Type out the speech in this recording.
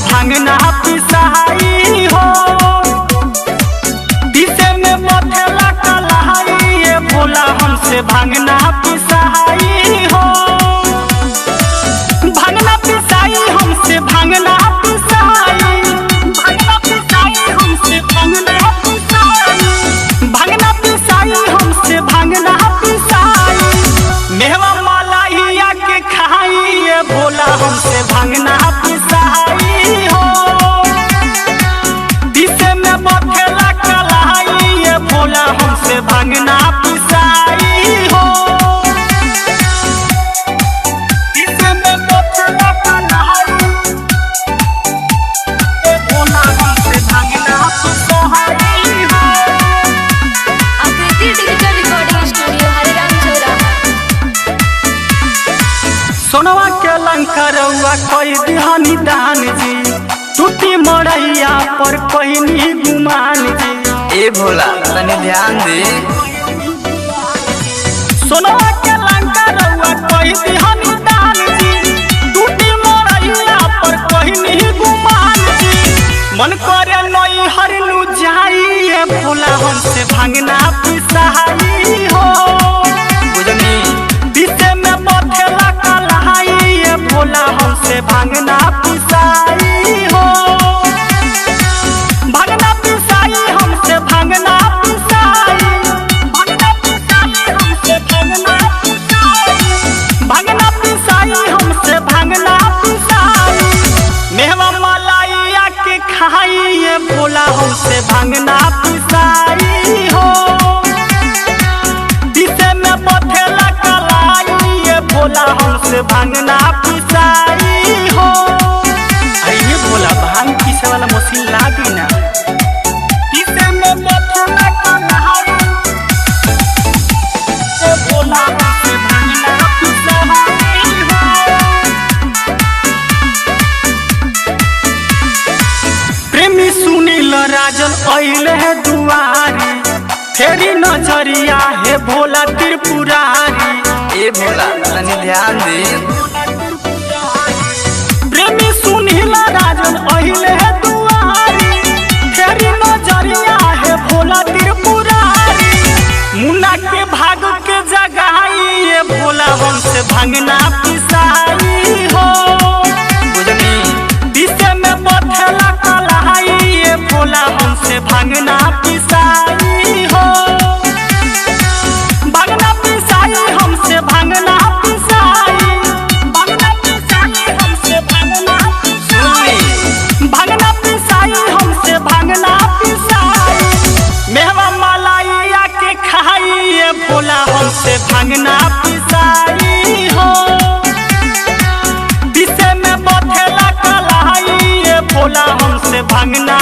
भांगना पिसाई हो। दिसे में बथेला कलाई ये भोला हमसे भांगना पिसाई हो। भांगना पिसाई हमसे भांगना पिसाई, भांगना पिसाई हमसे भांगना पिसाई, भांगना पिसाई हमसे भांगना पिसाई। मेवा मलाइया के खाई ये भोला हमसे भांगना पिसाई हो। दिसे में बथेला कलाई ये भोला हमसे भांगना पिसाई हो। दिसे में बथेला कलाई ये भोला हमसे भांगना पिसाई हो। आकृति डिजिटल रिकॉर्डिंग स्टूडियो हरिराम चौराहा। सोनवा के लंकरवा कोई दिहानी दान जी, टूटी मड़ैया पर कहनी गुमान जी। ए भोला तनी ध्यान दे। सोनवा के लंकरवा कोई दिहानी दान जी, टूटी मड़ैया पर कहनी गुमान जी। मन करे नई हरनु जाई ये भोला हमसे भांगना पिसाई हो। बुझनी दिसे में बथेला कलाई ये भोला हमसे भांगना पिसाई हो। भांगना पिसाई हमसे भांगना पिसाई, भांगना पिसाई हमसे भांगना पिसाई, भांगना पिसाई हमसे भांगना पिसाई। मेवा मलाइया के खाई ये भोला हमसे भांगना पिसाई हो। दिसे में बथेला कलाई ये भोला हमसे भांगना पिसाई हो। अरे ये भोला भांग पीसे वाला मशीन ला दी ना। दिसे में बथेला कलाई ये भोला हमसे भांगना पिसाई हो। प्रेमी सुनील राजन अइले है दुआरी, फेरी नजरिया है भोला त्रिपुरारी। ए भोला तनी ध्यान दे। प्रेमी सुनील राजन अइले है दुआरी, फेरी नजरिया है भोला त्रिपुरारी। मुन्ना के भाग के जगाई ये भोला हमसे भांगना पिसाई हो। बुझनी दिसे में बथेला कलाई ये भोला हमसे भांगना पिसाई हो। भांगना पिसाई हमसे भांगना पिसाई, भांगना पिसाई हमसे भांगना पिसाई, भांगना पिसाई हमसे भांगना पिसाई। मेवा मलाइया के खाई ये भोला हमसे भांगना पिसाई हो। दिसे में बथेला कलाई ये भोला हमसे भांगना